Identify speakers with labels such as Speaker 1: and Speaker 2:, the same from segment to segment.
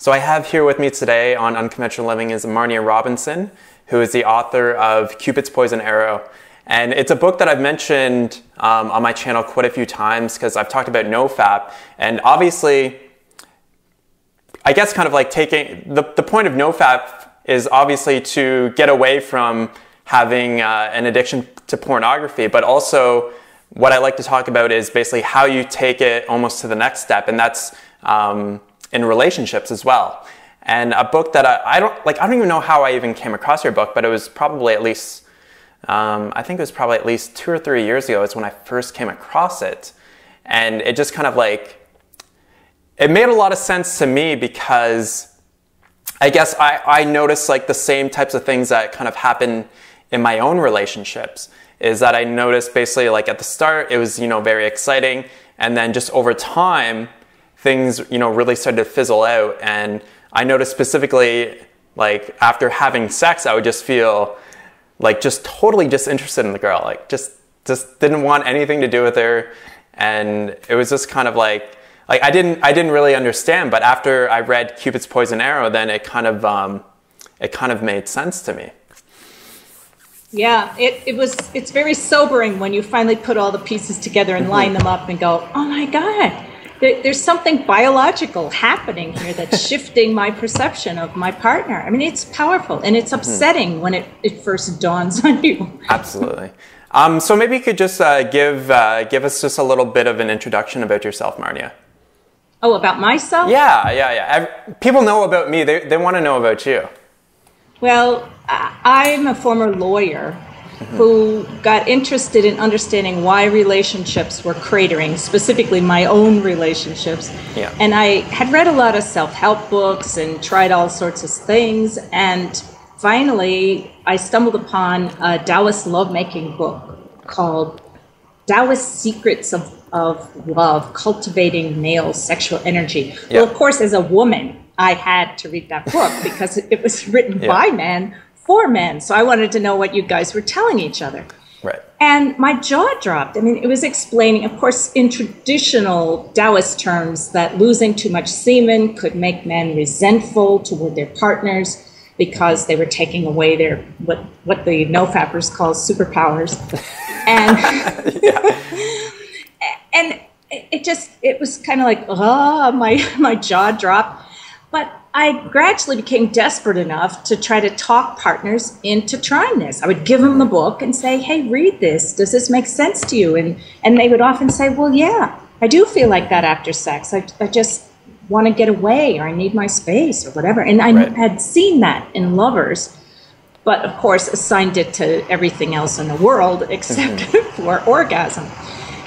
Speaker 1: So I have here with me today on Unconventional Living is Marnia Robinson, who is the author of Cupid's Poison Arrow. And it's a book that I've mentioned on my channel quite a few times because I've talked about NoFap. And obviously, I guess kind of like taking, the point of NoFap is obviously to get away from having an addiction to pornography, but also what I like to talk about is basically how you take it almost to the next step, and that's in relationships as well. And a book that I don't even know how I even came across your book, but it was probably at least, I think it was probably at least 2 or 3 years ago is when I first came across it. And it just kind of like, it made a lot of sense to me because I guess I noticed like the same types of things that kind of happen in my own relationships. Is that I noticed basically like at the start, it was, very exciting. And then just over time, things, really started to fizzle out. And I noticed specifically, like after having sex, I would just feel like just totally disinterested in the girl. Like just didn't want anything to do with her. And it was just kind of like I didn't really understand. But after I read Cupid's Poison Arrow, then it kind of made sense to me.
Speaker 2: Yeah, it's very sobering when you finally put all the pieces together and line them up and go, oh my God, there's something biological happening here that's shifting my perception of my partner. I mean, it's powerful and it's upsetting when it first dawns on you. Absolutely.
Speaker 1: So maybe you could just give us just a little bit of an introduction about yourself, Marnia.
Speaker 2: Oh, about myself?
Speaker 1: Yeah. People know about me. They want to know about you.
Speaker 2: Well, I'm a former lawyer who got interested in understanding why relationships were cratering, specifically my own relationships. Yeah. And I had read a lot of self-help books and tried all sorts of things. And finally, I stumbled upon a Taoist lovemaking book called Taoist Secrets of Love, Cultivating Male Sexual Energy. Yeah. Well, of course, as a woman, I had to read that book because it was written by men for men. So I wanted to know what you guys were telling each other.
Speaker 1: Right.
Speaker 2: And my jaw dropped. I mean, it was explaining, of course, in traditional Taoist terms, that losing too much semen could make men resentful toward their partners because they were taking away their, what the NoFappers call superpowers. And, and it was kind of like, my jaw dropped. But I gradually became desperate enough to try to talk partners into trying this. I would give them the book and say, hey, read this. Does this make sense to you? And they would often say, well, yeah, I do feel like that after sex. I just want to get away, or I need my space, or whatever. And I had seen that in lovers, but of course assigned it to everything else in the world except for orgasm.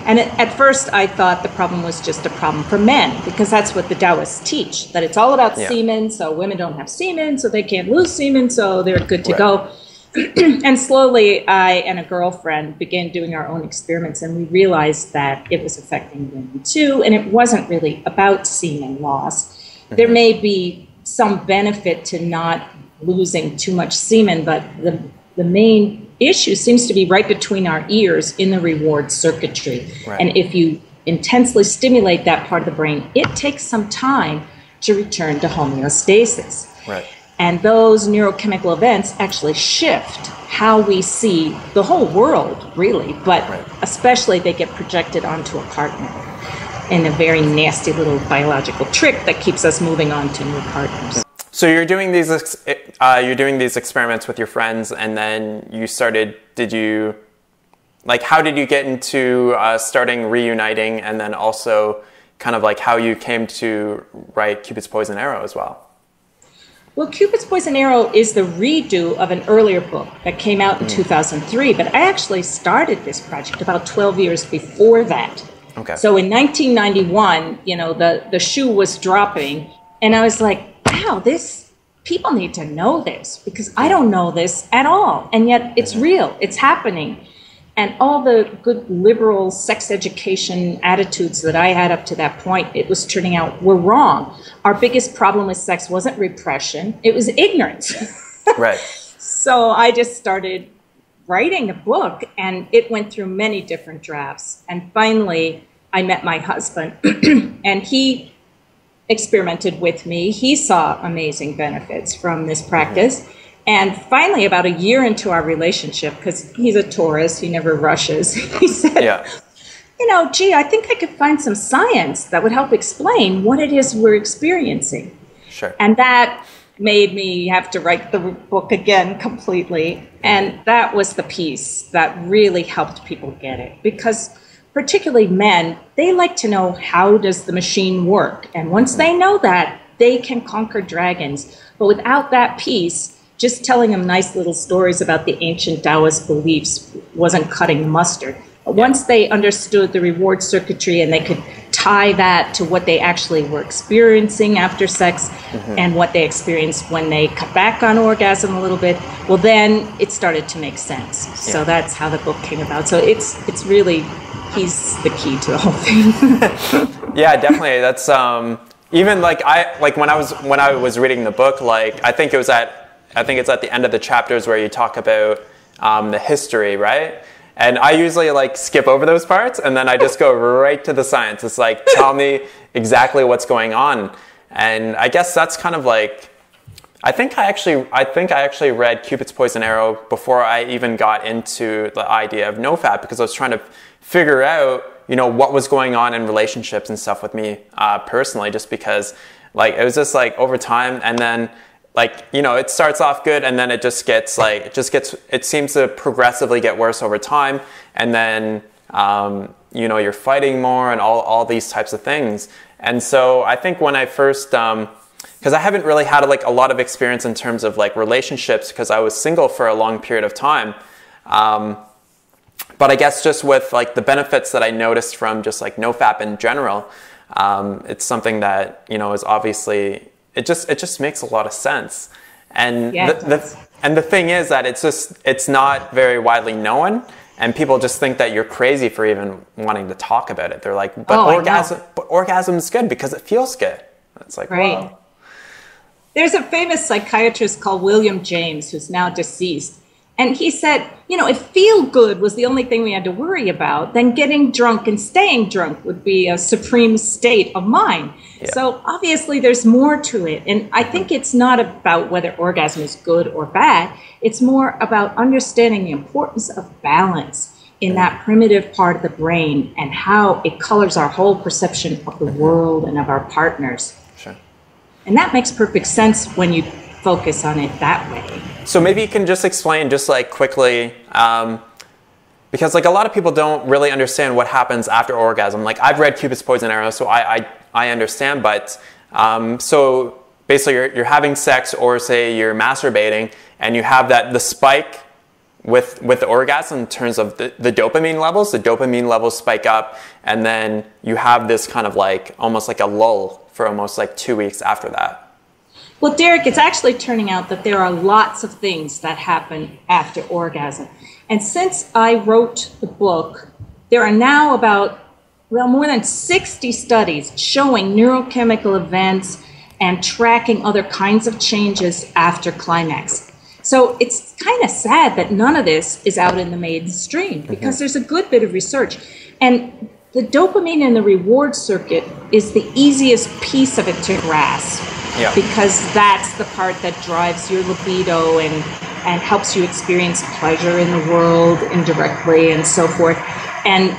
Speaker 2: And at first, I thought the problem was just a problem for men, because that's what the Taoists teach, that it's all about semen, so women don't have semen, so they can't lose semen, so they're good to go. And slowly, I and a girlfriend began doing our own experiments, and we realized that it was affecting women too, and it wasn't really about semen loss. There may be some benefit to not losing too much semen, but the main issue seems to be right between our ears in the reward circuitry. Right. And if you intensely stimulate that part of the brain, it takes some time to return to homeostasis. Right. And those neurochemical events actually shift how we see the whole world, really, but especially they get projected onto a partner in a very nasty little biological trick that keeps us moving on to new partners.
Speaker 1: So you're doing these experiments with your friends, and then you started. How did you get into starting reuniting, and then also kind of like how you came to write Cupid's Poison Arrow as well?
Speaker 2: Well, Cupid's Poison Arrow is the redo of an earlier book that came out in 2003, but I actually started this project about 12 years before that. Okay. So in 1991, the shoe was dropping, and I was like, wow, people need to know this, because I don't know this at all. And yet it's real, it's happening. And all the good liberal sex education attitudes that I had up to that point, it was turning out were wrong. Our biggest problem with sex wasn't repression, it was ignorance.
Speaker 1: Right.
Speaker 2: So I just started writing a book, and it went through many different drafts. And finally, I met my husband, and he experimented with me. He saw amazing benefits from this practice. And finally, about a year into our relationship, because he's a Taurus, he never rushes, he said, you know, gee, I think I could find some science that would help explain what it is we're experiencing.
Speaker 1: Sure.
Speaker 2: And that made me have to write the book again completely. And that was the piece that really helped people get it. Because particularly men, they like to know, how does the machine work? And once they know that, they can conquer dragons. But without that piece, just telling them nice little stories about the ancient Taoist beliefs wasn't cutting the mustard. But once they understood the reward circuitry and they could tie that to what they actually were experiencing after sex and what they experienced when they cut back on orgasm a little bit, well, then it started to make sense. So that's how the book came about. So it's really, he's the key to the whole thing.
Speaker 1: Yeah, definitely. That's even like when I was reading the book, like I think it's at the end of the chapters where you talk about the history, right? And I usually like skip over those parts and then I just go right to the science. It's like, tell me exactly what's going on. And I guess that's kind of like, I think I actually read Cupid's Poison Arrow before I even got into the idea of NoFap, because I was trying to figure out, you know, what was going on in relationships and stuff with me personally, just because like it was just like over time, and then like, you know, it starts off good and then it seems to progressively get worse over time. And then, you know, you're fighting more and all these types of things. And so I think when I first, because I haven't really had like a lot of experience in terms of like relationships, because I was single for a long period of time. But I guess just with like the benefits that I noticed from just like NoFap in general, it's something that, you know, is obviously, it just makes a lot of sense. And the thing is that it's not very widely known, and people just think that you're crazy for even wanting to talk about it. They're like, but orgasm's good because it feels good. It's like, right. Whoa.
Speaker 2: There's a famous psychiatrist called William James, who's now deceased. And he said, you know, if feel good was the only thing we had to worry about, then getting drunk and staying drunk would be a supreme state of mind. Yeah. So obviously there's more to it. And I think it's not about whether orgasm is good or bad. It's more about understanding the importance of balance in that primitive part of the brain and how it colors our whole perception of the world and of our partners.
Speaker 1: Sure.
Speaker 2: And that makes perfect sense when you focus on it that way.
Speaker 1: So maybe you can just explain just like quickly, because like a lot of people don't really understand what happens after orgasm. Like I've read Cupid's Poison Arrow, so I understand, but so basically you're having sex, or say you're masturbating and you have the spike with the orgasm in terms of the dopamine levels. The dopamine levels spike up, and then you have this kind of like almost like a lull for almost like 2 weeks after that.
Speaker 2: Well, Derek, it's actually turning out that there are lots of things that happen after orgasm. And since I wrote the book, there are now about, well, more than 60 studies showing neurochemical events and tracking other kinds of changes after climax. So it's kind of sad that none of this is out in the mainstream, because there's a good bit of research. And the dopamine in the reward circuit is the easiest piece of it to grasp. Yeah. Because that's the part that drives your libido and helps you experience pleasure in the world indirectly and so forth. And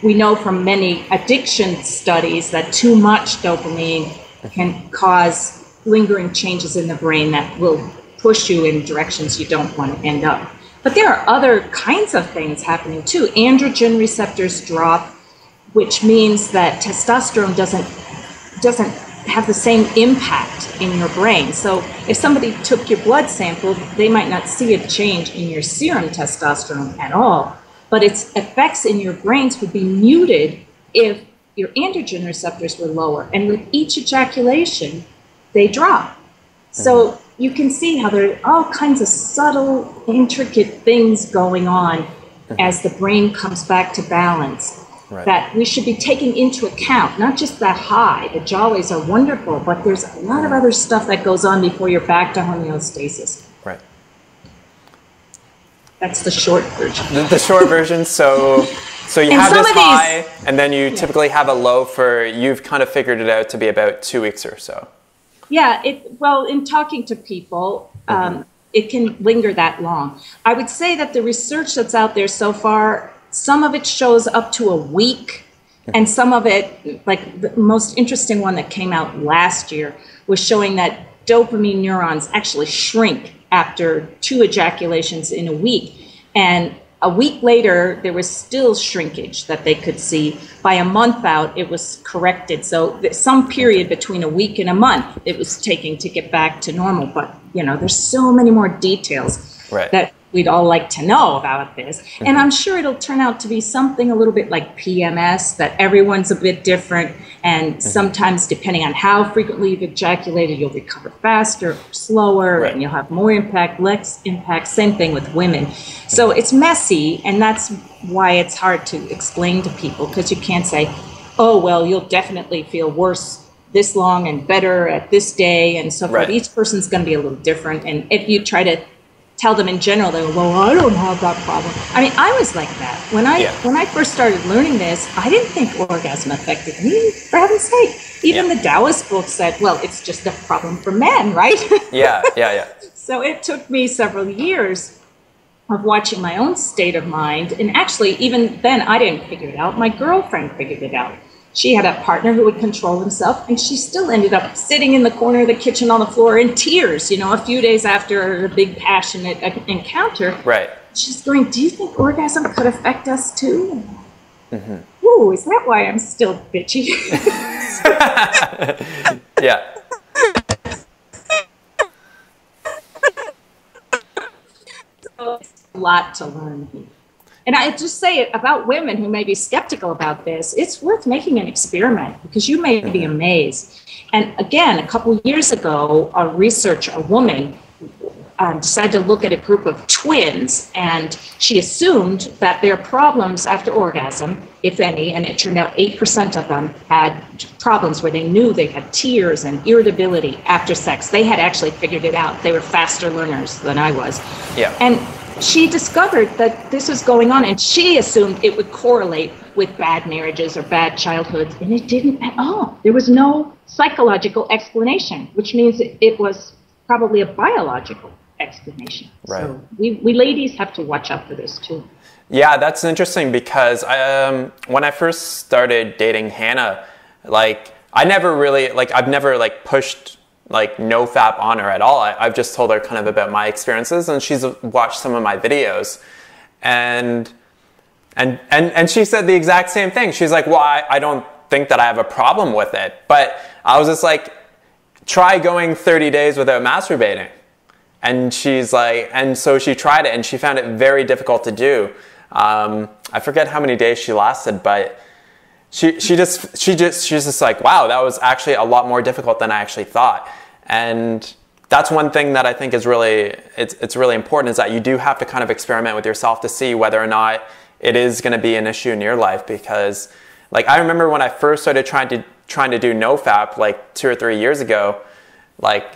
Speaker 2: we know from many addiction studies that too much dopamine can cause lingering changes in the brain that will push you in directions you don't want to end up. But there are other kinds of things happening too. Androgen receptors drop, which means that testosterone doesn't have the same impact in your brain. So if somebody took your blood sample, they might not see a change in your serum testosterone at all, but its effects in your brains would be muted if your androgen receptors were lower. And with each ejaculation, they drop. So you can see how there are all kinds of subtle, intricate things going on as the brain comes back to balance. Right. That we should be taking into account, not just that high. The jollies are wonderful, but there's a lot of other stuff that goes on before you're back to homeostasis.
Speaker 1: Right.
Speaker 2: That's the short version.
Speaker 1: The short version. So So you have this high, and then you typically have a low for, you've kind of figured it out to be about 2 weeks or so.
Speaker 2: Yeah, well, in talking to people, it can linger that long. I would say that the research that's out there so far, some of it shows up to a week, and some of it, like the most interesting one that came out last year, was showing that dopamine neurons actually shrink after 2 ejaculations in a week. And a week later, there was still shrinkage that they could see. By a month out, it was corrected. So some period between a week and a month, it was taking to get back to normal. But, you know, there's so many more details that we'd all like to know about this. And I'm sure it'll turn out to be something a little bit like PMS, that everyone's a bit different. And sometimes, depending on how frequently you've ejaculated, you'll recover faster or slower, and you'll have more impact, less impact. Same thing with women. So it's messy, and that's why it's hard to explain to people, because you can't say, oh, well, you'll definitely feel worse this long and better at this day and so forth. Each person's going to be a little different. And if you try to tell them in general, they go, well, I don't have that problem. I mean, I was like that. When I first started learning this, I didn't think orgasm affected me, for heaven's sake. Even the Taoist book said, well, it's just a problem for men, right? So it took me several years of watching my own state of mind. And actually, even then, I didn't figure it out. My girlfriend figured it out. She had a partner who would control himself, and she still ended up sitting in the corner of the kitchen on the floor in tears, you know, a few days after a big passionate encounter. She's going, do you think orgasm could affect us too? Ooh, is that why I'm still bitchy? So it's a lot to learn here. And I just say it about women who may be skeptical about this, it's worth making an experiment, because you may be amazed. And again, a couple of years ago, a woman decided to look at a group of twins, and she assumed that their problems after orgasm, if any, and it turned out 8% of them had problems where they knew they had tears and irritability after sex. They had actually figured it out. They were faster learners than I was. And she discovered that this was going on, and she assumed it would correlate with bad marriages or bad childhoods, and it didn't at all. There was no psychological explanation, which means it was probably a biological explanation. So we ladies have to watch out for this too.
Speaker 1: Yeah, that's interesting, because when I first started dating Hannah, like I've never pushed like NoFap on her at all. I've just told her kind of about my experiences, and she's watched some of my videos, and she said the exact same thing. She's like, well, I don't think that I have a problem with it, but I was just like, try going 30 days without masturbating. And she's like, and so she tried it, and she found it very difficult to do. I forget how many days she lasted, but she's just like, wow, that was actually a lot more difficult than I actually thought. And that's one thing that I think is really, it's really important, is that you do have to kind of experiment with yourself to see whether or not it is going to be an issue in your life. Because like, I remember when I first started trying to do NoFap like 2 or 3 years ago, like,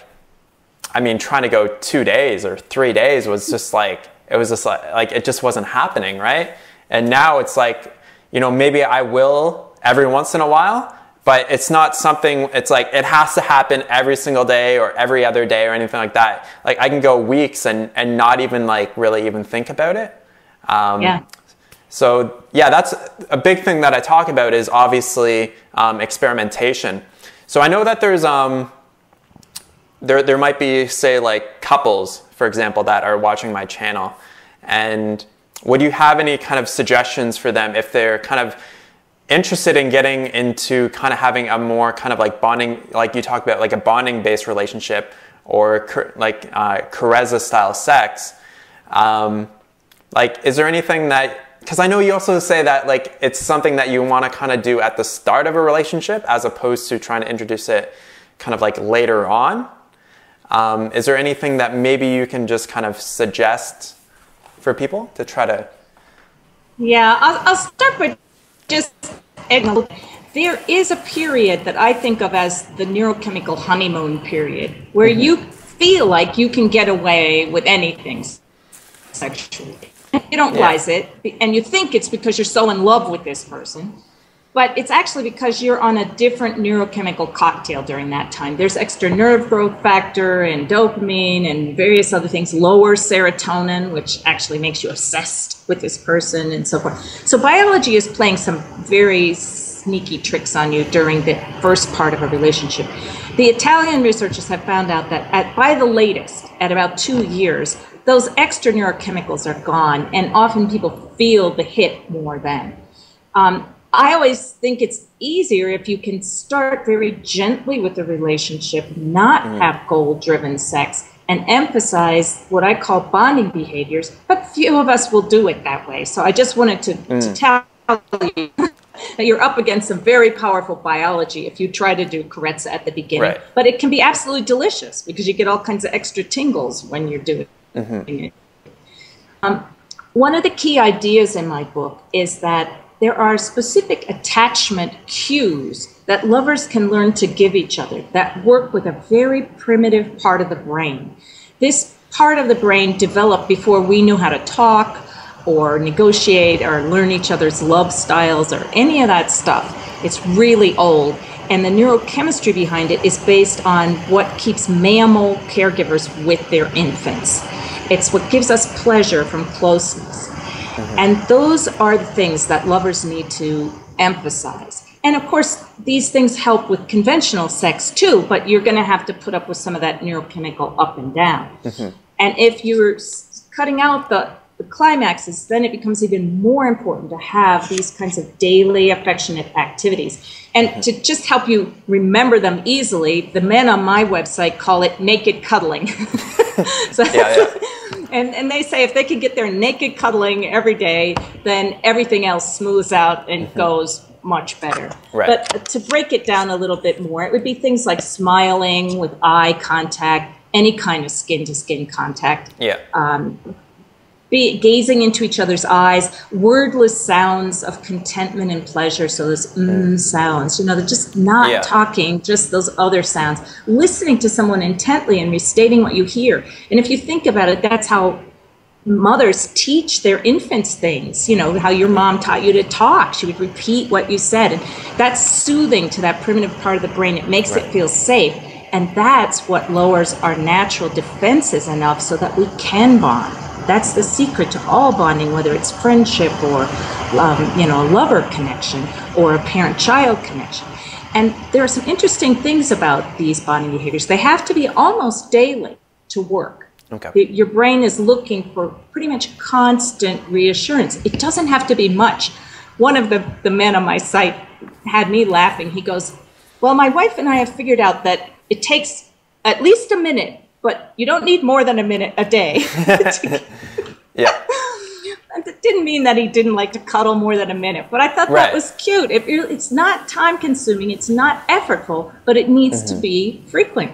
Speaker 1: I mean, trying to go 2 days or 3 days was just like, it was just like it just wasn't happening, right? And now it's like, you know, maybe I will every once in a while, but it's not something, it's like, it has to happen every single day or every other day or anything like that. Like I can go weeks and not even like really even think about it. So yeah, that's a big thing that I talk about, is obviously experimentation. So I know that there's, there might be, say, like couples, for example, that are watching my channel. And would you have any kind of suggestions for them if they're kind of interested in getting into kind of having a more kind of like bonding, like you talk about, like a bonding based relationship, or like Carezza style sex? Like, is there anything that, because I know you also say that like it's something that you want to kind of do at the start of a relationship as opposed to trying to introduce it kind of like later on. Is there anything that maybe you can just kind of suggest for people to try to? Yeah,
Speaker 2: I'll start with just, there is a period that I think of as the neurochemical honeymoon period, where you feel like you can get away with anything sexually. You don't realize it, and you think it's because you're so in love with this person, but it's actually because you're on a different neurochemical cocktail during that time. There's extra nerve growth factor and dopamine and various other things, lower serotonin, which actually makes you obsessed with this person and so forth. So biology is playing some very sneaky tricks on you during the first part of a relationship. The Italian researchers have found out that by the latest, at about 2 years, those extra neurochemicals are gone, and often people feel the hit more then. I always think it's easier if you can start very gently with the relationship, not have goal-driven sex, and emphasize what I call bonding behaviors, but few of us will do it that way. So I just wanted to tell you that you're up against some very powerful biology if you try to do carezza at the beginning. Right. But it can be absolutely delicious because you get all kinds of extra tingles when you're doing it. One of the key ideas in my book is that there are specific attachment cues that lovers can learn to give each other that work with a very primitive part of the brain. This part of the brain developed before we knew how to talk or negotiate or learn each other's love styles or any of that stuff. It's really old. And the neurochemistry behind it is based on what keeps mammal caregivers with their infants. It's what gives us pleasure from closeness. And those are the things that lovers need to emphasize. And of course, these things help with conventional sex too, but you're going to have to put up with some of that neurochemical up and down. And if you're cutting out the climaxes, then it becomes even more important to have these kinds of daily affectionate activities. And to just help you remember them easily, the men on my website call it naked cuddling. So, and they say if they can get their naked cuddling every day, then everything else smooths out and goes much better. Right. But to break it down a little bit more, it would be things like smiling with eye contact, any kind of skin-to-skin contact. Gazing into each other's eyes, wordless sounds of contentment and pleasure. So those sounds, you know, they're just not talking, just those other sounds. Listening to someone intently and restating what you hear. And if you think about it, that's how mothers teach their infants things. You know, how your mom taught you to talk. She would repeat what you said. And that's soothing to that primitive part of the brain. It makes it feel safe. And that's what lowers our natural defenses enough so that we can bond. That's the secret to all bonding, whether it's friendship or, you know, a lover connection or a parent-child connection. And there are some interesting things about these bonding behaviors. They have to be almost daily to work. Your brain is looking for pretty much constant reassurance. It doesn't have to be much. One of the men on my site had me laughing. He goes, well, my wife and I have figured out that it takes at least a minute, but you don't need more than a minute a day. It didn't mean that he didn't like to cuddle more than a minute, but I thought that was cute. It's not time consuming, it's not effortful, but it needs to be frequent.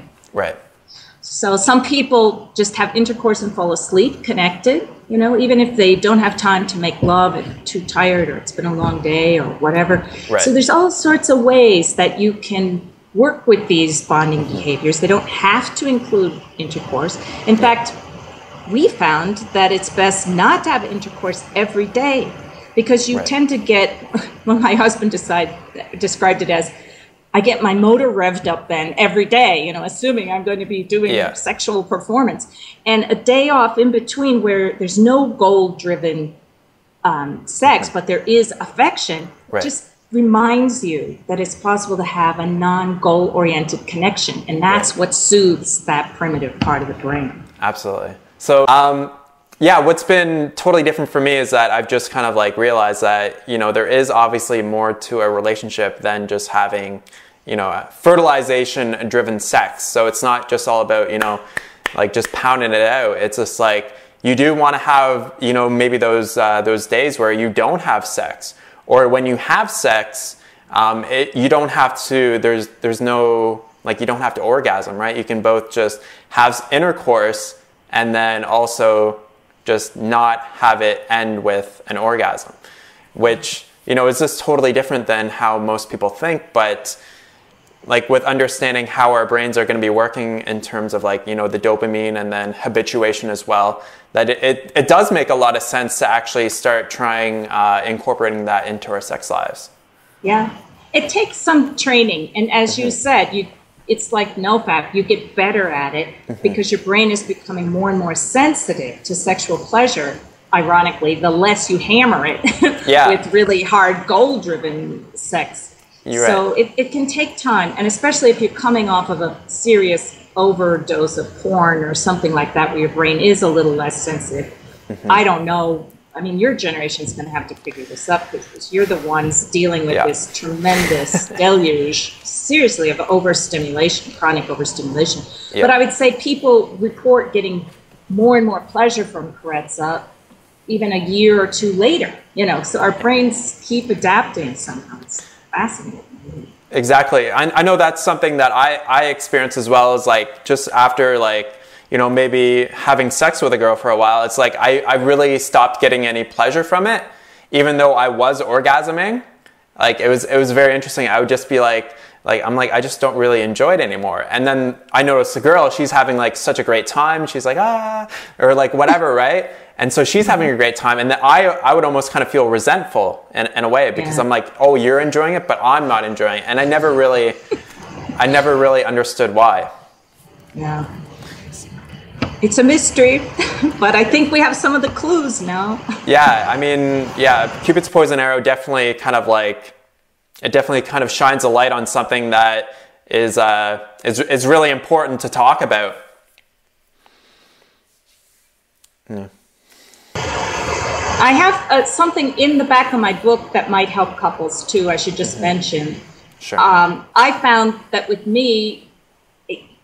Speaker 2: So some people just have intercourse and fall asleep connected, you know, even if they don't have time to make love, if they're too tired or it's been a long day or whatever. So there's all sorts of ways that you can work with these bonding behaviors. They don't have to include intercourse. In fact, we found that it's best not to have intercourse every day because you tend to get, well, my husband described it as, I get my motor revved up then every day, you know, assuming I'm going to be doing sexual performance. And a day off in between where there's no goal-driven sex, but there is affection, just reminds you that it's possible to have a non-goal oriented connection. And that's what soothes that primitive part of the brain. Absolutely. So, yeah, what's been totally different for me is that I've just kind of like realized that, you know, there is obviously more to a relationship than just having, you know, fertilization driven sex. So it's not just all about, you know, like just pounding it out. It's just like, you do want to have, you know, maybe those days where you don't have sex. Or when you have sex, you don't have to, there's no, like you don't have to orgasm, right? You can both just have intercourse and then also just not have it end with an orgasm, which, you know, is just totally different than how most people think. But
Speaker 1: like with understanding how our brains are going to be working in terms of like, you know, the dopamine and then habituation as well, that it does make a lot of sense to actually start trying incorporating that into our sex lives.
Speaker 2: Yeah, it takes some training. And as you said, it's like NoFap, you get better at it because your brain is becoming more and more sensitive to sexual pleasure. Ironically, the less you hammer it with really hard goal-driven sex. So it can take time, and especially if you're coming off of a serious overdose of porn or something like that where your brain is a little less sensitive. I don't know. I mean, your generation's going to have to figure this up because you're the ones dealing with this tremendous deluge, seriously, of overstimulation, chronic overstimulation. But I would say people report getting more and more pleasure from Carezza even a year or two later, you know, so our brains keep adapting somehow. It's fascinating.
Speaker 1: Exactly. I know that's something that I experience as well, as like just after like, you know, maybe having sex with a girl for a while, it's like I really stopped getting any pleasure from it, even though I was orgasming. Like it was very interesting. I would just be like I'm like, I just don't really enjoy it anymore. And then I noticed the girl, she's having like such a great time. She's like, or like whatever, right? And so she's having a great time. And then I would almost kind of feel resentful in a way because I'm like, oh, you're enjoying it, but I'm not enjoying it. And I never really understood why.
Speaker 2: Yeah. It's a mystery, but I think we have some of the clues now.
Speaker 1: Yeah, I mean, Cupid's poison arrow definitely kind of like, it definitely kind of shines a light on something that is really important to talk about. Yeah.
Speaker 2: I have something in the back of my book that might help couples too, I should just mention.
Speaker 1: Sure.
Speaker 2: I found that with me,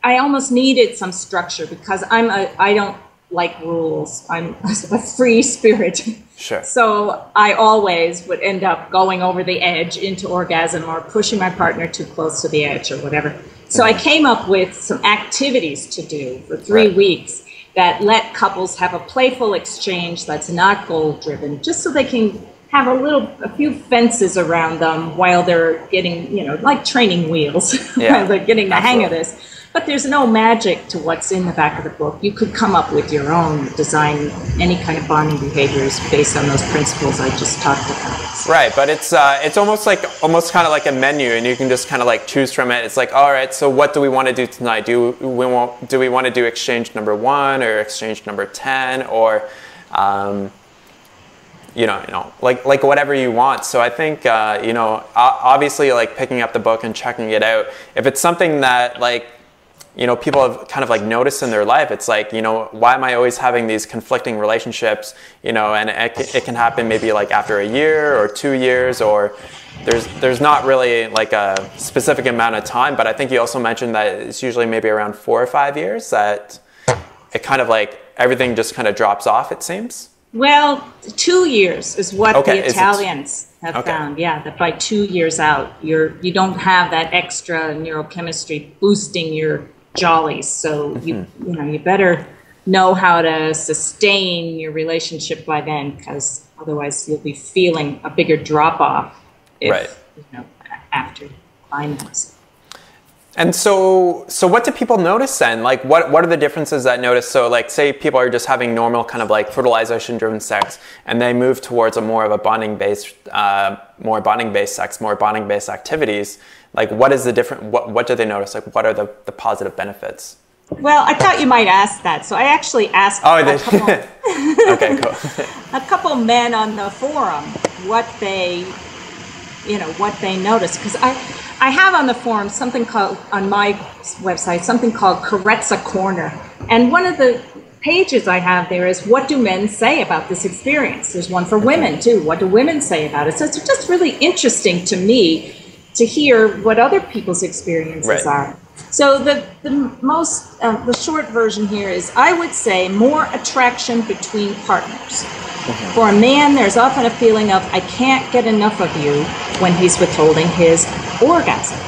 Speaker 2: I almost needed some structure because I don't like rules. I'm a free spirit.
Speaker 1: Sure.
Speaker 2: So I always would end up going over the edge into orgasm or pushing my partner too close to the edge or whatever. So I came up with some activities to do for 3 weeks that let couples have a playful exchange that's not goal-driven, just so they can have a few fences around them while they're getting, you know, like training wheels, while they're getting the hang of this. But there's no magic to what's in the back of the book. You could come up with your own, design any kind of bonding behaviors based on those principles I just talked about.
Speaker 1: Right, but it's almost kind of like a menu, and you can just kind of like choose from it. It's like, all right, so what do we want to do tonight? Do we want to do exchange number 1 or exchange number 10 or you know, like whatever you want. So I think you know, obviously like picking up the book and checking it out. If it's something that like, you know, people have kind of like noticed in their life, it's like, you know, why am I always having these conflicting relationships, you know, and it can happen maybe like after a year or 2 years, or there's not really like a specific amount of time, but I think you also mentioned that it's usually maybe around 4 or 5 years that it kind of like everything just kind of drops off, it seems.
Speaker 2: Well, 2 years is what the Italians have found. Yeah, that by 2 years out, you don't have that extra neurochemistry boosting your jollies. So you better know how to sustain your relationship by then, because otherwise you'll be feeling a bigger drop off after climax.
Speaker 1: And so what do people notice then? Like, what are the differences that notice? So, like, say people are just having normal kind of like fertilization-driven sex, and they move towards a more of a bonding-based sex, more bonding-based activities. Like, what is the different? What do they notice? Like, what are the positive benefits?
Speaker 2: Well, I thought you might ask that, so I actually asked
Speaker 1: Okay, cool.
Speaker 2: a couple men on the forum what they notice, because I have on the forum something called, on my website, something called Carezza Corner. And one of the pages I have there is, what do men say about this experience? There's one for women too. What do women say about it? So it's just really interesting to me to hear what other people's experiences are. So the short version here is, I would say, more attraction between partners. For a man, there's often a feeling of, I can't get enough of you, when he's withholding his orgasm.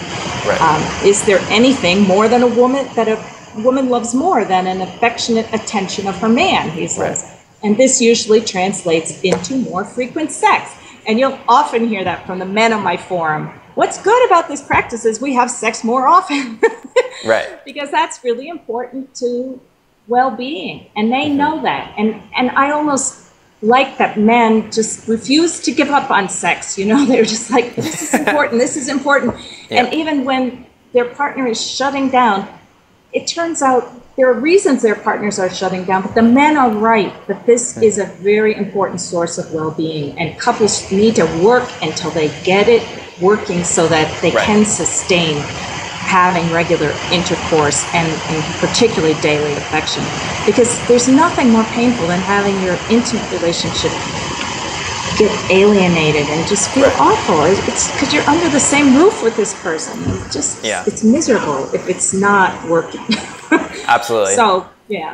Speaker 2: Is there anything more than a woman loves more than an affectionate attention of her man, he says. And this usually translates into more frequent sex. And you'll often hear that from the men on my forum. what's good about this practice is we have sex more often.
Speaker 1: Right.
Speaker 2: Because that's really important to well-being, and they know that. And I almost like that men just refuse to give up on sex. They're just like, this is important, this is important.
Speaker 1: Yeah.
Speaker 2: And even when their partner is shutting down, it turns out there are reasons their partners are shutting down, but the men are right that this is a very important source of well-being, and couples need to work until they get it working so that they can sustain having regular intercourse and particularly daily affection. Because there's nothing more painful than having your intimate relationship get alienated and just feel awful. It's because you're under the same roof with this person. It's miserable if it's not working.
Speaker 1: Absolutely.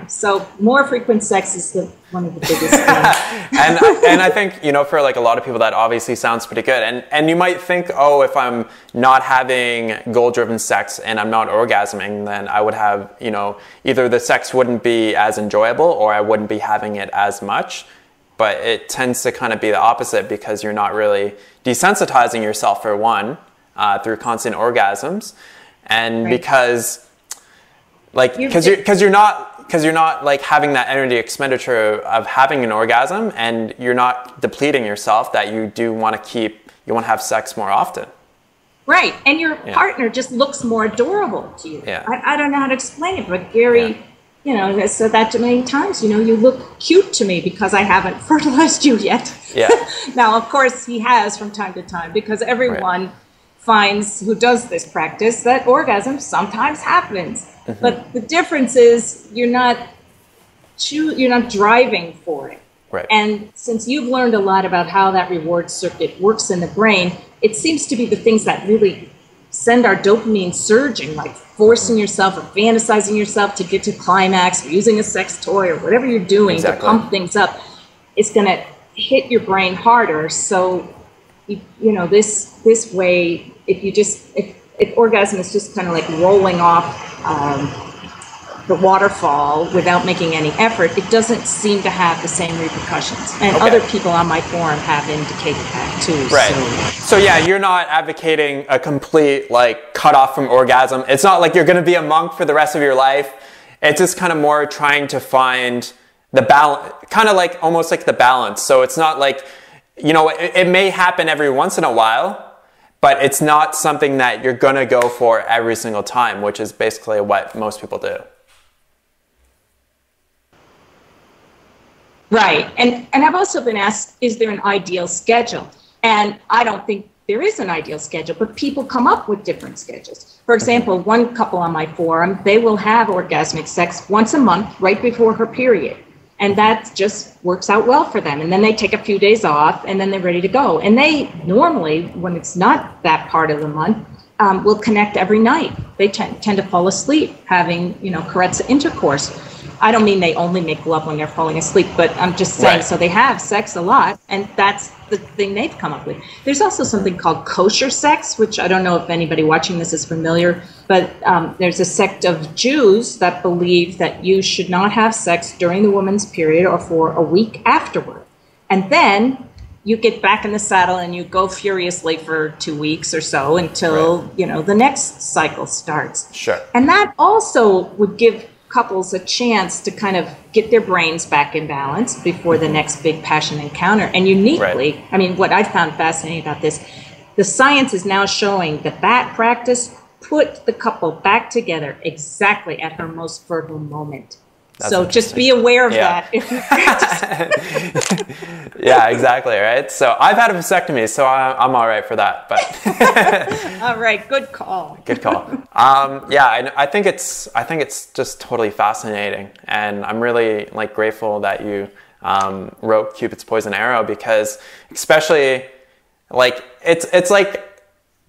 Speaker 2: So more frequent sex is one of the biggest things.
Speaker 1: and I think, for like a lot of people that obviously sounds pretty good. And you might think, oh, if I'm not having goal-driven sex and I'm not orgasming, then I would have, either the sex wouldn't be as enjoyable or I wouldn't be having it as much. But it tends to kind of be the opposite, because you're not really desensitizing yourself, for one, through constant orgasms. And because you're not like having that energy expenditure of having an orgasm, and you're not depleting yourself, that you do want to have sex more often. Right. And your partner just looks more adorable to you. Yeah.
Speaker 2: I don't know how to explain it, but Gary, has said that to many times, you look cute to me because I haven't fertilized you yet.
Speaker 1: Yeah.
Speaker 2: Now, of course, he has from time to time, because everyone finds, who does this practice, that orgasm sometimes happens. Mm-hmm. But the difference is you're not driving for it.
Speaker 1: Right.
Speaker 2: And since you've learned a lot about how that reward circuit works in the brain, it seems to be the things that really send our dopamine surging, like forcing yourself or fantasizing yourself to get to climax, or using a sex toy or whatever you're doing to pump things up. It's going to hit your brain harder. So, this way, if orgasm is just kind of like rolling off the waterfall without making any effort, it doesn't seem to have the same repercussions. And other people on my forum have indicated that too.
Speaker 1: Right. So you're not advocating a complete cut off from orgasm. It's not like you're going to be a monk for the rest of your life. It's just kind of more trying to find the balance, kind of like almost like the balance. So it's not like, it may happen every once in a while, but it's not something that you're going to go for every single time, which is basically what most people do.
Speaker 2: Right. And I've also been asked, is there an ideal schedule? And I don't think there is an ideal schedule, but people come up with different schedules. For example, one couple on my forum, they will have orgasmic sex once a month right before her period. And that just works out well for them. And then they take a few days off, and then they're ready to go. And they normally, when it's not that part of the month, will connect every night. They tend to fall asleep having, carezza intercourse. I don't mean they only make love when they're falling asleep, but I'm just saying, so they have sex a lot, and that's the thing they've come up with. There's also something called kosher sex, which I don't know if anybody watching this is familiar, but there's a sect of Jews that believe that you should not have sex during the woman's period or for a week afterward. And then you get back in the saddle and you go furiously for 2 weeks or so until, the next cycle starts.
Speaker 1: Sure.
Speaker 2: And that also would give couples a chance to kind of get their brains back in balance before the next big passion encounter. And uniquely, I mean, what I found fascinating about this, the science is now showing that practice put the couple back together exactly at her most fertile moment. So just be aware of that if you practice.
Speaker 1: Yeah, exactly, right? So I've had a vasectomy, so I'm all right for that. But
Speaker 2: all right, good call.
Speaker 1: Good call. I think it's just totally fascinating, and I'm really grateful that you wrote Cupid's Poison Arrow, because especially it's like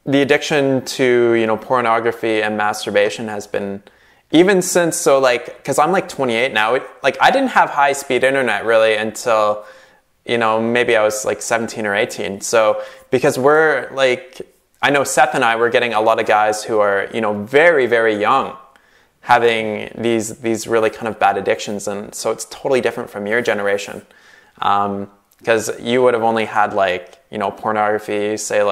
Speaker 1: the addiction to pornography and masturbation has been. Even since, because I'm 28 now, I didn't have high-speed internet really until, maybe I was 17 or 18. So, because we're I know Seth and I were getting a lot of guys who are, very, very young, having these really kind of bad addictions. And so it's totally different from your generation. Because you would have only had pornography, say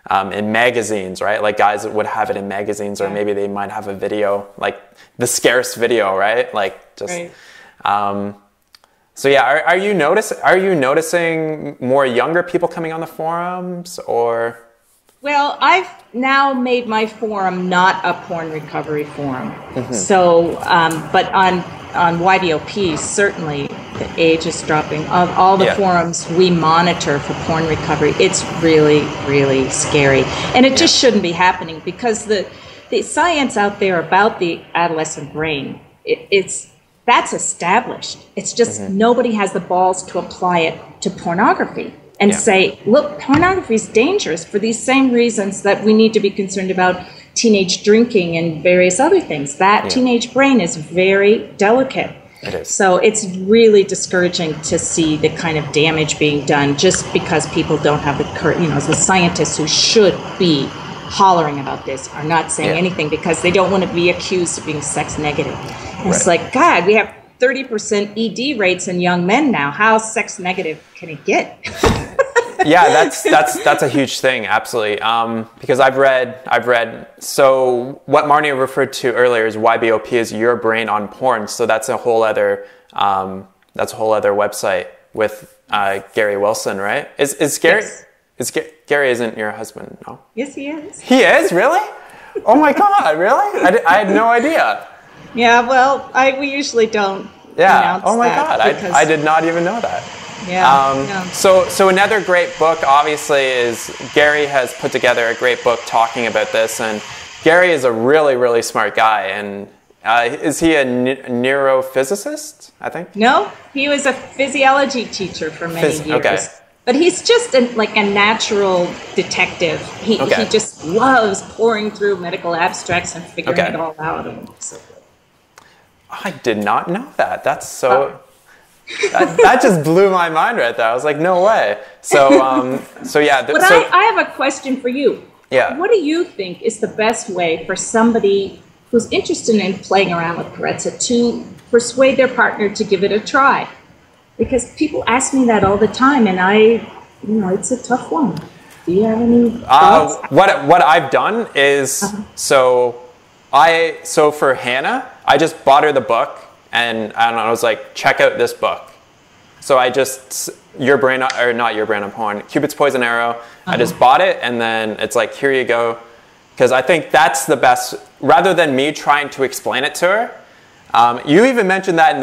Speaker 1: in magazines, right? Like guys would have it in magazines, or maybe they might have a video, like the scarce video, right? Like just. Right. So yeah, are you noticing more younger people coming on the forums, or?
Speaker 2: Well, I've now made my forum not a porn recovery forum. So, but on YBOP, certainly the age is dropping. Of all the forums we monitor for porn recovery, it's really, really scary. And it just shouldn't be happening, because the science out there about the adolescent brain, that's established. It's just nobody has the balls to apply it to pornography and say, look, pornography is dangerous for these same reasons that we need to be concerned about teenage drinking and various other things. That teenage brain is very delicate.
Speaker 1: It is.
Speaker 2: So it's really discouraging to see the kind of damage being done just because people don't have the courage. The scientists who should be hollering about this are not saying anything because they don't want to be accused of being sex negative. And it's like, God, we have 30% ED rates in young men now. How sex negative can it get?
Speaker 1: Yeah, that's a huge thing, absolutely. Because I've read. So what Marnia referred to earlier is YBOP is Your Brain on Porn. So that's a whole other website with Gary Wilson, right? Is Gary? Yes. Gary isn't your husband? No.
Speaker 2: Yes, he is.
Speaker 1: He is, really? Oh my God, really? I had no idea.
Speaker 2: Yeah, well, we usually don't.
Speaker 1: Yeah. Oh my God, I did not even know that.
Speaker 2: Yeah.
Speaker 1: So another great book, obviously, is Gary has put together a great book talking about this, and Gary is a really, really smart guy. And is he a neurophysicist, I think?
Speaker 2: No, he was a physiology teacher for many years.
Speaker 1: Okay.
Speaker 2: But he's just a natural detective. He just loves pouring through medical abstracts and figuring it all out.
Speaker 1: I did not know that. That's so... that just blew my mind right there. I was like, no way. So yeah.
Speaker 2: But I have a question for you.
Speaker 1: Yeah.
Speaker 2: What do you think is the best way for somebody who's interested in playing around with Carezza to persuade their partner to give it a try? Because people ask me that all the time, and it's a tough one. Do you have any thoughts?
Speaker 1: What I've done is, so for Hannah, I just bought her the book. And I was like, check out this book. So I just, not Your Brain on Porn, Cupid's Poison Arrow. I just bought it, and then it's like, here you go. Because I think that's the best, rather than me trying to explain it to her. You even mentioned that in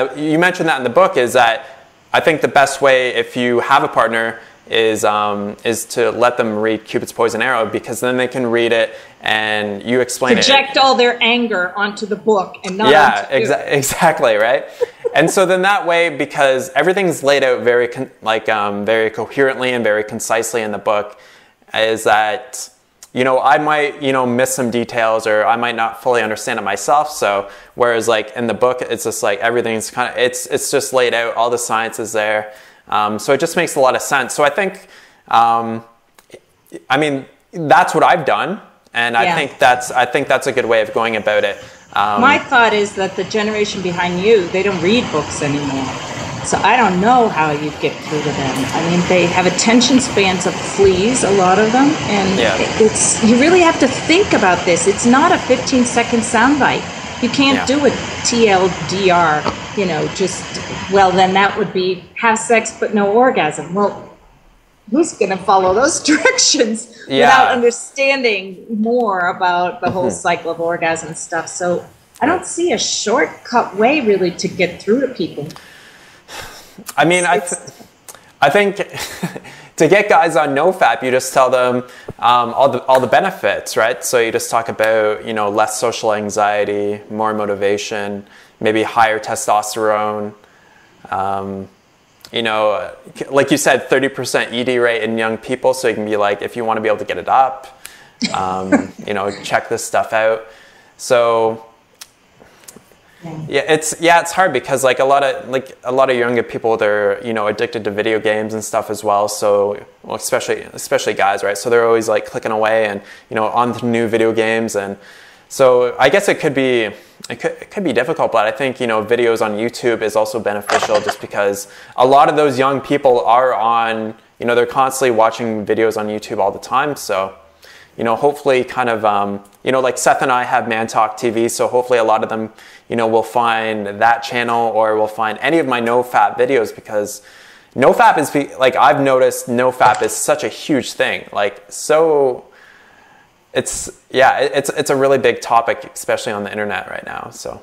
Speaker 1: the book, is that I think the best way, if you have a partner, is to let them read Cupid's Poison Arrow, because then they can read it and you explain
Speaker 2: Project all their anger onto the book and not onto you.
Speaker 1: Exactly, right? And so then that way, because everything's laid out very very coherently and very concisely in the book, is that I might miss some details, or I might not fully understand it myself. So whereas like in the book, it's just like everything's kind of it's just laid out, all the science is there. So it just makes a lot of sense. So I think, that's what I've done, and I think that's a good way of going about it.
Speaker 2: My thought is that the generation behind you, they don't read books anymore. So I don't know how you get through to them. I mean, they have attention spans of fleas, a lot of them, and you really have to think about this. It's not a 15-second soundbite. You can't do a TLDR, then that would be have sex but no orgasm. Well, who's going to follow those directions without understanding more about the whole cycle of orgasm stuff? So I don't see a shortcut way really to get through to people.
Speaker 1: I mean, I think to get guys on NoFap, you just tell them all the benefits, right? So you just talk about less social anxiety, more motivation, maybe higher testosterone. Like you said, 30% ED rate in young people. So you can be like, if you want to be able to get it up, check this stuff out. So. Yeah, it's hard because like a lot of younger people, they're addicted to video games and stuff as well. So especially guys, right? So they're always like clicking away and on to new video games, and so I guess it could be difficult. But I think videos on YouTube is also beneficial, just because a lot of those young people are on they're constantly watching videos on YouTube all the time. So hopefully kind of, like Seth and I have Man Talk TV, so hopefully a lot of them, will find that channel or will find any of my NoFap videos, because NoFap is, like, I've noticed NoFap is such a huge thing. Like, so it's a really big topic, especially on the internet right now, so.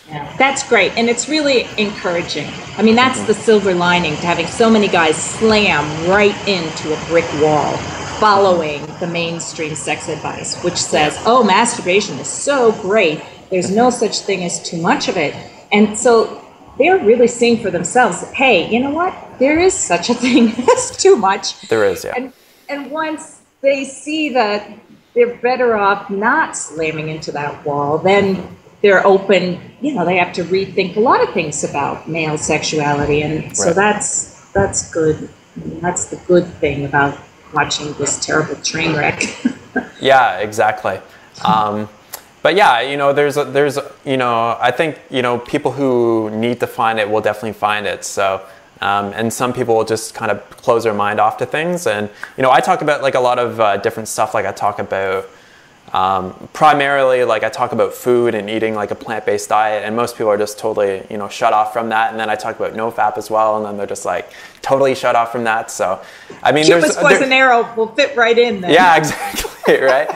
Speaker 2: Yeah, that's great, and it's really encouraging. I mean, that's the silver lining to having so many guys slam right into a brick wall following the mainstream sex advice, which says, oh, masturbation is so great, there's no such thing as too much of it. And so they're really seeing for themselves, hey, you know what? There is such a thing as too much.
Speaker 1: There is, yeah.
Speaker 2: And once they see that they're better off not slamming into that wall, then they're open, they have to rethink a lot of things about male sexuality. And so that's good. That's the good thing about watching this terrible train wreck.
Speaker 1: Yeah, exactly. But yeah, there's I think, people who need to find it will definitely find it. So, and some people will just kind of close their mind off to things. And, I talk about like a lot of different stuff. Like I talk about, primarily, like I talk about food and eating like a plant-based diet, and most people are just totally, shut off from that. And then I talk about NoFap as well, and then they're just like totally shut off from that. So, I mean,
Speaker 2: Cupid's poison arrow will fit right in there.
Speaker 1: Yeah, exactly, right.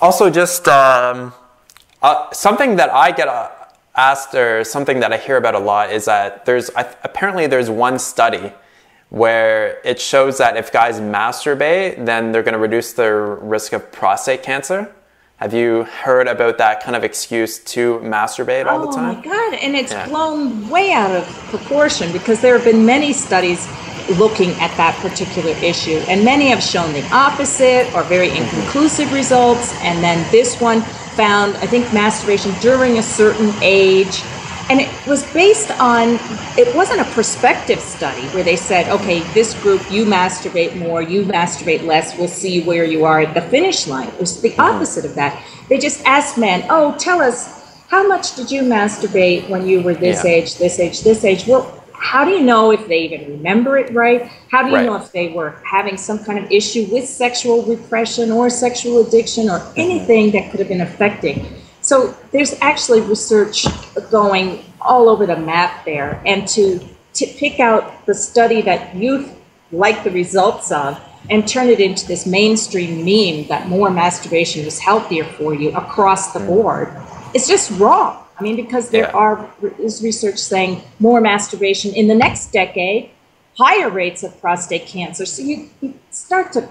Speaker 1: Also, just something that I get asked, or something that I hear about a lot, is that apparently there's one study where it shows that if guys masturbate, then they're going to reduce their risk of prostate cancer. Have you heard about that kind of excuse to masturbate all the time?
Speaker 2: Oh my God, and it's blown way out of proportion, because there have been many studies looking at that particular issue, and many have shown the opposite or very inconclusive results. And then this one found, I think, masturbation during a certain age. And it was based on, it wasn't a prospective study where they said, okay, this group, you masturbate more, you masturbate less, we'll see where you are at the finish line. It was the opposite of that. They just asked men, oh, tell us, how much did you masturbate when you were this age, this age, this age? Well, how do you know if they even remember it right? How do you know if they were having some kind of issue with sexual repression or sexual addiction or anything that could have been affecting? So there's actually research going all over the map there. And to pick out the study that youth like the results of and turn it into this mainstream meme that more masturbation is healthier for you across the board, it's just wrong. I mean, because there is research saying more masturbation in the next decade, higher rates of prostate cancer. So you start to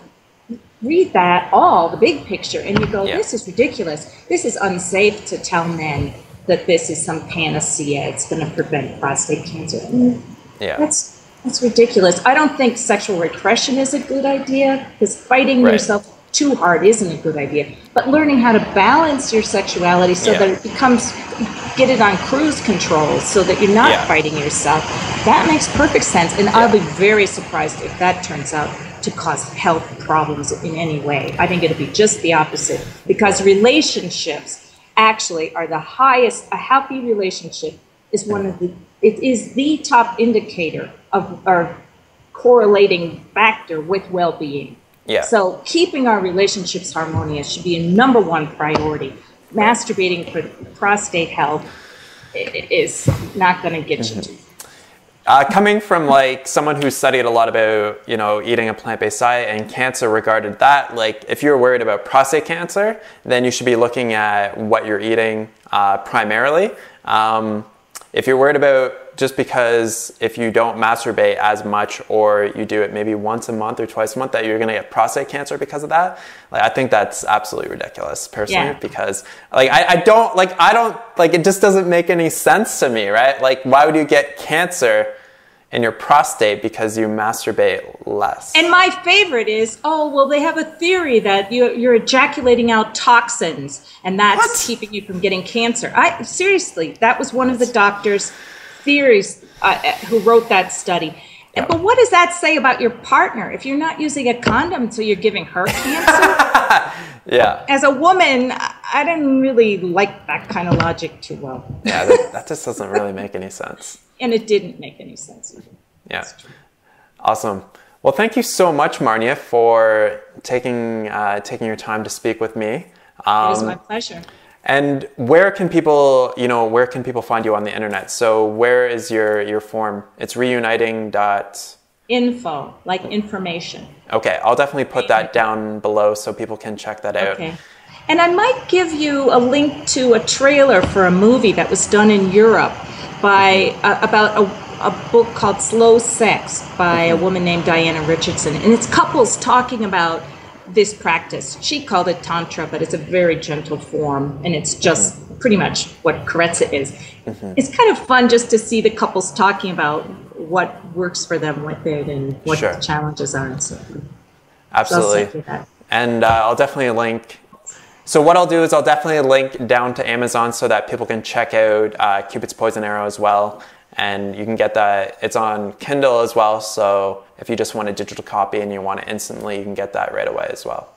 Speaker 2: read that the big picture, and you go, this is ridiculous. This is unsafe to tell men that this is some panacea. It's going to prevent prostate cancer. That's ridiculous. I don't think sexual repression is a good idea, because fighting yourself too hard isn't a good idea. But learning how to balance your sexuality so that it becomes, get it on cruise control so that you're not fighting yourself, that makes perfect sense. And I'll be very surprised if that turns out to cause health problems in any way. I think it'll be just the opposite, because relationships actually are the highest. A healthy relationship is it is the top indicator of our correlating factor with well-being. So keeping our relationships harmonious should be a #1 priority. Masturbating for prostate health is not going to get you to.
Speaker 1: Coming from like someone who studied a lot about, eating a plant-based diet and cancer regarded that, like if you're worried about prostate cancer, then you should be looking at what you're eating primarily. If you're worried about, just because if you don't masturbate as much, or you do it maybe once a month or twice a month, that you're going to get prostate cancer because of that, like I think that's absolutely ridiculous personally, because like I don't it just doesn't make any sense to me, right? Like, why would you get cancer in your prostate because you masturbate less?
Speaker 2: And my favorite is, they have a theory that you're ejaculating out toxins, and that's keeping you from getting cancer. Seriously, that was one of the doctors' theories who wrote that study. But what does that say about your partner? If you're not using a condom, so you're giving her cancer? As a woman, I didn't really like that kind of logic too well.
Speaker 1: That just doesn't really make any sense.
Speaker 2: And it didn't make any sense either.
Speaker 1: Awesome. Well, thank you so much, Marnia, for taking your time to speak with me.
Speaker 2: It was my pleasure.
Speaker 1: And where can people, where can people find you on the internet? So where is your form? It's reuniting.info,
Speaker 2: like information.
Speaker 1: Okay, I'll definitely put that down below so people can check that out.
Speaker 2: Okay. And I might give you a link to a trailer for a movie that was done in Europe by about a book called Slow Sex by a woman named Diana Richardson. And it's couples talking about this practice. She called it Tantra, but it's a very gentle form. And it's just pretty much what Karetsa is. It's kind of fun just to see the couples talking about what works for them with it and what the challenges are. And so
Speaker 1: absolutely. And I'll definitely link. So what I'll do is I'll definitely link down to Amazon so that people can check out Cupid's Poison Arrow as well. And you can get that. It's on Kindle as well. So if you just want a digital copy and you want it instantly, you can get that right away as well.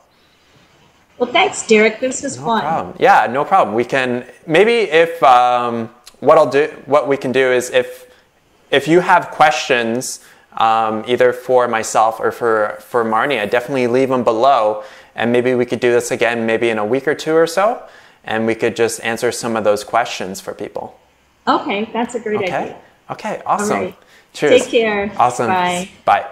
Speaker 2: Well, thanks, Derek. This was fun.
Speaker 1: Problem. Yeah, no problem. We can maybe if what we can do is if you have questions either for myself or for Marnia, definitely leave them below. And maybe we could do this again maybe in a week or two or so. And we could just answer some of those questions for people.
Speaker 2: Okay, that's a great idea.
Speaker 1: Okay, awesome.
Speaker 2: All right.
Speaker 1: Cheers.
Speaker 2: Take care.
Speaker 1: Awesome.
Speaker 2: Bye.
Speaker 1: Bye.